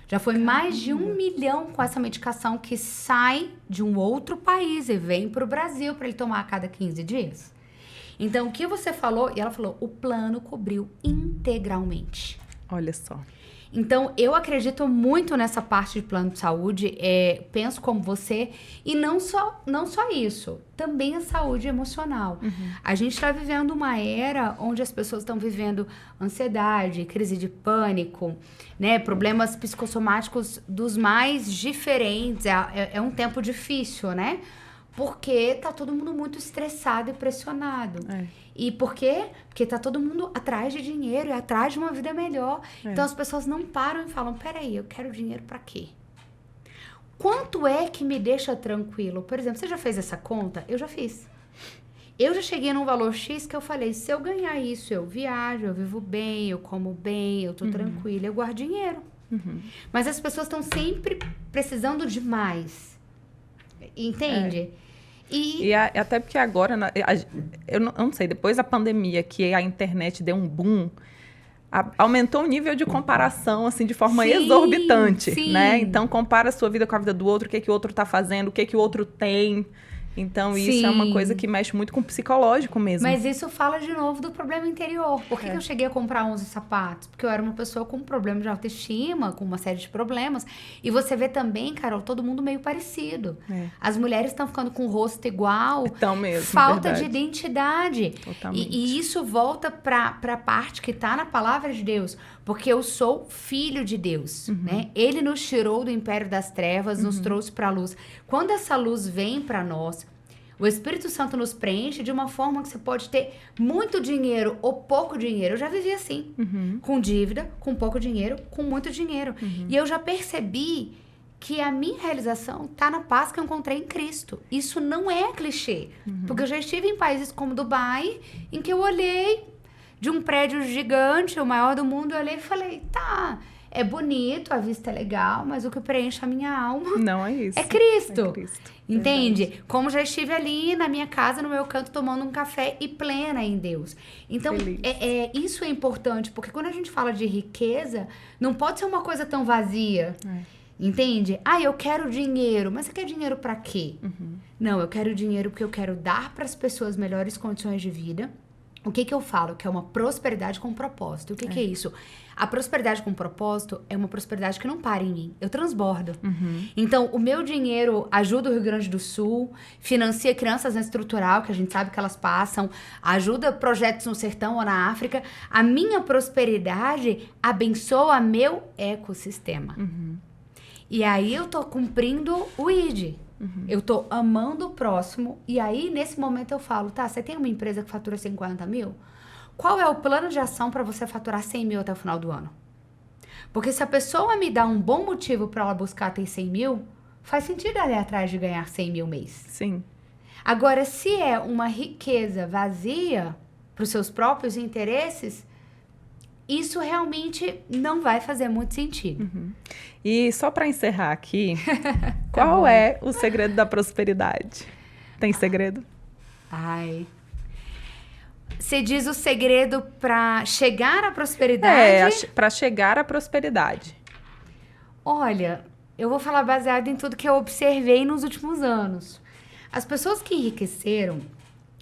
Já foi mais de R$1 milhão com essa medicação que sai de um outro país e vem para o Brasil para ele tomar a cada 15 dias. Então, o que você falou, e ela falou, o plano cobriu integralmente. Olha só. Então, eu acredito muito nessa parte de plano de saúde, penso como você, e não só isso, também a saúde emocional. A gente está vivendo uma era onde as pessoas estão vivendo ansiedade, crise de pânico, né, problemas psicossomáticos dos mais diferentes, é um tempo difícil, né? Porque tá todo mundo muito estressado e pressionado. E por quê? Porque tá todo mundo atrás de dinheiro e atrás de uma vida melhor. Então as pessoas não param e falam, peraí, eu quero dinheiro pra quê? Quanto é que me deixa tranquilo? Por exemplo, você já fez essa conta? Eu já fiz. Eu já cheguei num valor X que eu falei, se eu ganhar isso, eu viajo, eu vivo bem, eu como bem, eu tô tranquila, eu guardo dinheiro. Mas as pessoas estão sempre precisando de mais. Entende? E até porque agora, eu não sei, depois da pandemia, que a internet deu um boom, aumentou o nível de comparação, assim, de forma exorbitante, né? Então, compara a sua vida com a vida do outro, o que o outro tá fazendo, o que o outro tem. Então, isso é uma coisa que mexe muito com o psicológico mesmo. Mas isso fala de novo do problema interior. Por que eu cheguei a comprar 11 sapatos? Porque eu era uma pessoa com problema de autoestima, com uma série de problemas. E você vê também, Carol, todo mundo meio parecido. As mulheres estão ficando com o rosto igual. Então mesmo, falta verdade. de identidade. Totalmente. E isso volta para a parte que está na palavra de Deus. Porque eu sou filho de Deus, né? Ele nos tirou do império das trevas, nos trouxe para a luz. Quando essa luz vem para nós, o Espírito Santo nos preenche de uma forma que você pode ter muito dinheiro ou pouco dinheiro. Eu já vivi assim, com dívida, com pouco dinheiro, com muito dinheiro. E eu já percebi que a minha realização está na paz que eu encontrei em Cristo. Isso não é clichê. Porque eu já estive em países como Dubai, em que eu olhei de um prédio gigante, o maior do mundo, eu olhei e falei, tá, é bonito, a vista é legal, mas o que preenche a minha alma não é isso. É Cristo. É Cristo. Entende? Verdade. Como já estive ali na minha casa, no meu canto, tomando um café e plena em Deus. Então, isso é importante, porque quando a gente fala de riqueza, não pode ser uma coisa tão vazia. Entende? Ah, eu quero dinheiro. Mas você quer dinheiro pra quê? Não, eu quero dinheiro porque eu quero dar para as pessoas melhores condições de vida. O que eu falo? Que é uma prosperidade com propósito. O que é isso? A prosperidade com propósito é uma prosperidade que não para em mim. Eu transbordo. Então, o meu dinheiro ajuda o Rio Grande do Sul, financia crianças na estrutural, que a gente sabe que elas passam, ajuda projetos no sertão ou na África. A minha prosperidade abençoa meu ecossistema. E aí eu tô cumprindo o ID. Eu tô amando o próximo. E aí, nesse momento, eu falo, tá, você tem uma empresa que fatura 50 mil? Qual é o plano de ação para você faturar 100 mil até o final do ano? Porque se a pessoa me dá um bom motivo para ela buscar ter 100 mil, faz sentido ela ir atrás de ganhar 100 mil mês. Sim. Agora, se é uma riqueza vazia para os seus próprios interesses, isso realmente não vai fazer muito sentido. E só para encerrar aqui, qual é o segredo da prosperidade? Tem segredo? Ai. Você diz o segredo para chegar à prosperidade? Para chegar à prosperidade. Olha, eu vou falar baseado em tudo que eu observei nos últimos anos. As pessoas que enriqueceram,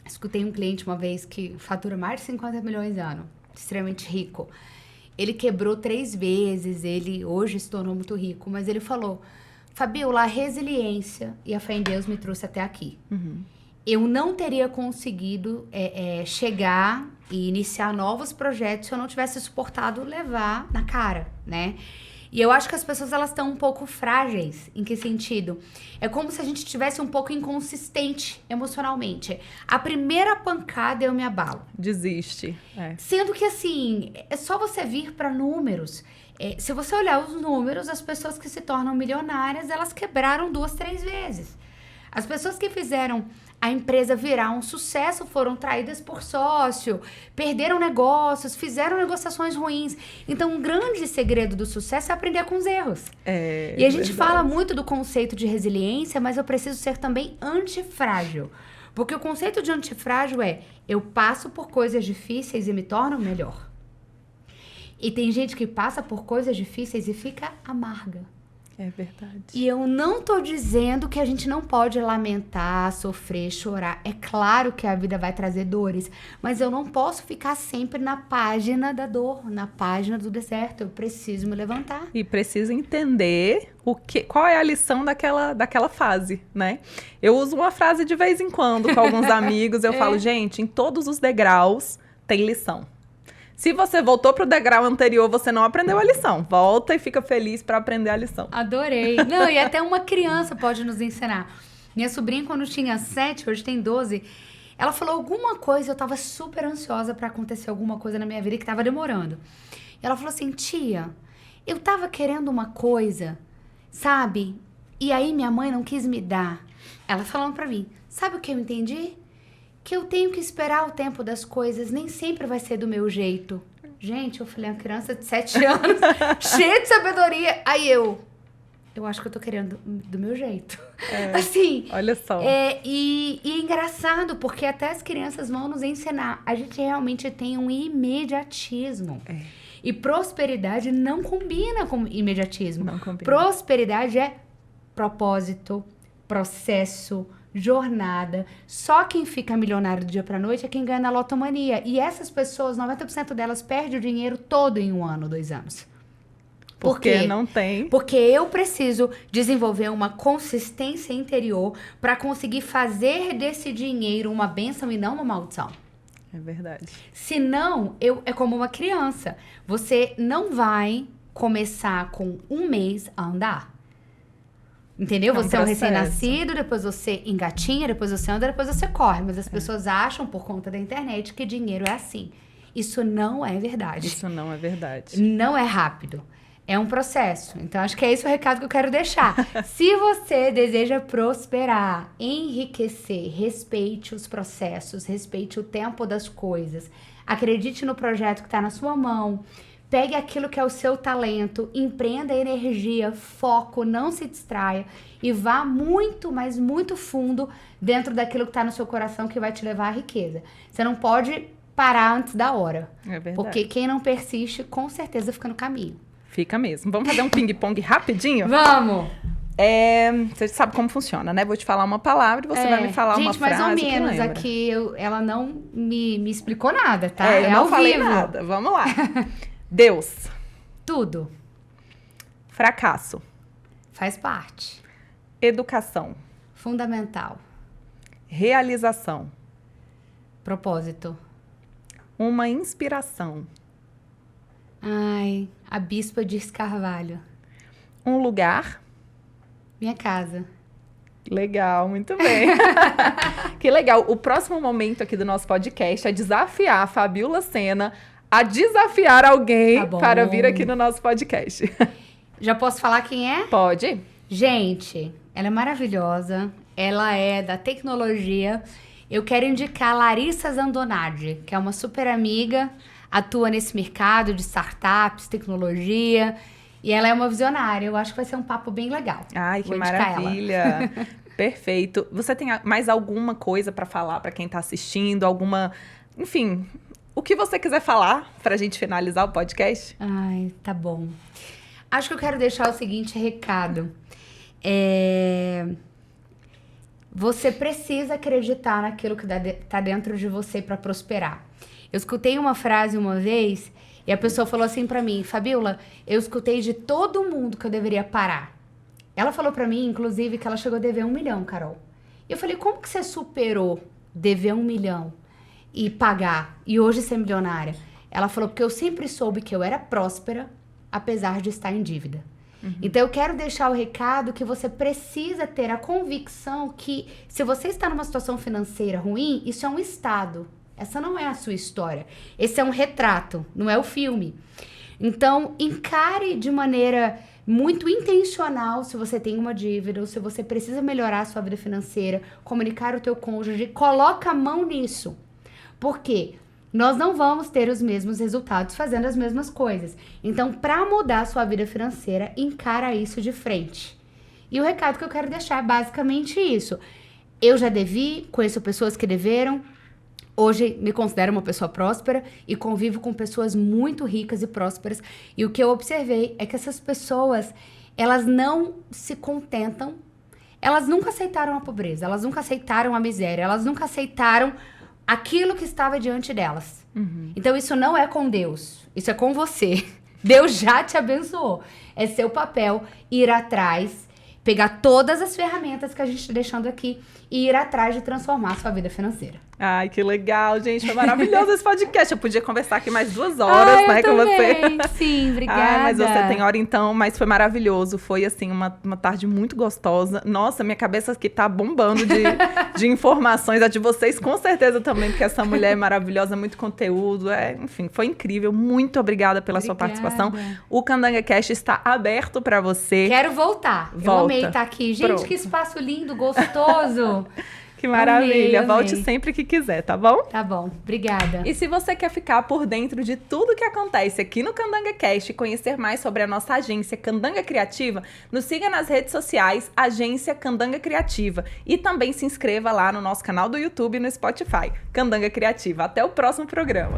escutei um cliente uma vez que fatura mais de 50 milhões ano, extremamente rico. Ele quebrou 3 vezes, ele hoje se tornou muito rico, mas ele falou, Fabiola, a resiliência e a fé em Deus me trouxe até aqui. Eu não teria conseguido chegar e iniciar novos projetos se eu não tivesse suportado levar na cara, né? E eu acho que as pessoas, elas estão um pouco frágeis. Em que sentido? É como se a gente estivesse um pouco inconsistente emocionalmente. A primeira pancada eu me abalo. Desiste. Sendo que, assim, é só você vir para números. Se você olhar os números, as pessoas que se tornam milionárias, elas quebraram 2, 3 vezes. As pessoas que fizeram a empresa virar um sucesso foram traídas por sócio, perderam negócios, fizeram negociações ruins. Então, um grande segredo do sucesso é aprender com os erros. E a gente fala muito do conceito de resiliência, mas eu preciso ser também antifrágil. Porque o conceito de antifrágil é, eu passo por coisas difíceis e me torno melhor. E tem gente que passa por coisas difíceis e fica amarga. É verdade. E eu não tô dizendo que a gente não pode lamentar, sofrer, chorar. É claro que a vida vai trazer dores, mas eu não posso ficar sempre na página da dor, na página do deserto. Eu preciso me levantar. E preciso entender qual é a lição daquela fase, né? Eu uso uma frase de vez em quando com alguns amigos. Eu falo, gente, em todos os degraus tem lição. Se você voltou pro degrau anterior, você não aprendeu a lição. Volta e fica feliz para aprender a lição. Adorei. Não, e até uma criança pode nos ensinar. Minha sobrinha, quando tinha 7, hoje tem 12, ela falou alguma coisa, eu tava super ansiosa para acontecer alguma coisa na minha vida que tava demorando. E ela falou assim, tia, eu tava querendo uma coisa, sabe? E aí minha mãe não quis me dar. Ela falando pra mim, sabe o que eu entendi? Que eu tenho que esperar o tempo das coisas, nem sempre vai ser do meu jeito. Gente, eu falei, uma criança de 7 anos, cheia de sabedoria. Aí eu acho que eu tô querendo do meu jeito. Assim. Olha só. E é engraçado, porque até as crianças vão nos ensinar. A gente realmente tem um imediatismo. E prosperidade não combina com imediatismo. Não combina. Prosperidade é propósito, processo, jornada. Só quem fica milionário do dia pra noite é quem ganha na lotomania. E essas pessoas, 90% delas perdem o dinheiro todo em 1 ano, 2 anos. Por quê? Porque não tem. Porque eu preciso desenvolver uma consistência interior para conseguir fazer desse dinheiro uma bênção e não uma maldição. É verdade. Senão, é como uma criança. Você não vai começar com 1 mês a andar. Entendeu? Você é um recém-nascido, depois você engatinha, depois você anda, depois você corre. Mas as pessoas acham, por conta da internet, que dinheiro é assim. Isso não é verdade. Isso não é verdade. Não é rápido. É um processo. Então, acho que é esse o recado que eu quero deixar. Se você deseja prosperar, enriquecer, respeite os processos, respeite o tempo das coisas. Acredite no projeto que está na sua mão. Pegue aquilo que é o seu talento, empreenda energia, foco, não se distraia e vá muito, mas muito fundo dentro daquilo que está no seu coração que vai te levar à riqueza. Você não pode parar antes da hora. É verdade. Porque quem não persiste, com certeza fica no caminho. Fica mesmo. Vamos fazer um ping-pong rapidinho? Vamos! Você sabe como funciona, né? Vou te falar uma palavra e você vai me falar uma frase. Gente, mais ou menos. Aqui ela não me explicou nada, tá? Eu não falei nada. Vamos lá. Deus. Tudo. Fracasso. Faz parte. Educação. Fundamental. Realização. Propósito. Uma inspiração. Ai, a Bispa de Carvalho. Um lugar. Minha casa. Legal, muito bem. Que legal. O próximo momento aqui do nosso podcast é desafiar a Fabiola Sena a desafiar alguém para vir aqui no nosso podcast. Já posso falar quem é? Pode. Gente, ela é maravilhosa. Ela é da tecnologia. Eu quero indicar Larissa Zandonardi, que é uma super amiga, atua nesse mercado de startups, tecnologia, e ela é uma visionária. Eu acho que vai ser um papo bem legal. Ai, que maravilha. Perfeito. Você tem mais alguma coisa para falar para quem está assistindo? Alguma, enfim, o que você quiser falar para a gente finalizar o podcast? Ai, tá bom. Acho que eu quero deixar o seguinte recado. Você precisa acreditar naquilo que tá dentro de você para prosperar. Eu escutei uma frase uma vez e a pessoa falou assim pra mim: Fabiola, eu escutei de todo mundo que eu deveria parar. Ela falou pra mim, inclusive, que ela chegou a dever 1 milhão, Carol. E eu falei: como que você superou dever 1 milhão e pagar e hoje ser milionária? Ela falou: porque eu sempre soube que eu era próspera, apesar de estar em dívida. Então, eu quero deixar o recado que você precisa ter a convicção que se você está numa situação financeira ruim, isso é um estado. Essa não é a sua história. Esse é um retrato, não é o filme. Então, encare de maneira muito intencional se você tem uma dívida ou se você precisa melhorar a sua vida financeira, comunicar o teu cônjuge, coloca a mão nisso. Por quê? Nós não vamos ter os mesmos resultados fazendo as mesmas coisas. Então, para mudar a sua vida financeira, encara isso de frente. E o recado que eu quero deixar é basicamente isso. Eu já devi, conheço pessoas que deveram. Hoje me considero uma pessoa próspera e convivo com pessoas muito ricas e prósperas. E o que eu observei é que essas pessoas, elas não se contentam. Elas nunca aceitaram a pobreza, elas nunca aceitaram a miséria, elas nunca aceitaram aquilo que estava diante delas. Então, isso não é com Deus, isso é com você. Deus já te abençoou. É seu papel ir atrás, pegar todas as ferramentas que a gente está deixando aqui e ir atrás de transformar a sua vida financeira. Ai, que legal, gente. Foi maravilhoso esse podcast. Eu podia conversar aqui mais 2 horas, né, com você. Sim, obrigada. Mas você tem hora então, mas foi maravilhoso. Foi, assim, uma tarde muito gostosa. Nossa, minha cabeça aqui tá bombando de informações. A de vocês, com certeza, também, porque essa mulher é maravilhosa, muito conteúdo. Enfim, foi incrível. Muito obrigada pela sua participação. O Candanga Cast está aberto para você. Quero voltar. Volta. Eu amei estar aqui. Gente, pronto. Que espaço lindo, gostoso. Que maravilha. Amei. Volte sempre que quiser, tá bom? Tá bom. Obrigada. E se você quer ficar por dentro de tudo que acontece aqui no Candanga Cast e conhecer mais sobre a nossa agência Candanga Criativa, nos siga nas redes sociais, Agência Candanga Criativa. E também se inscreva lá no nosso canal do YouTube e no Spotify, Candanga Criativa. Até o próximo programa.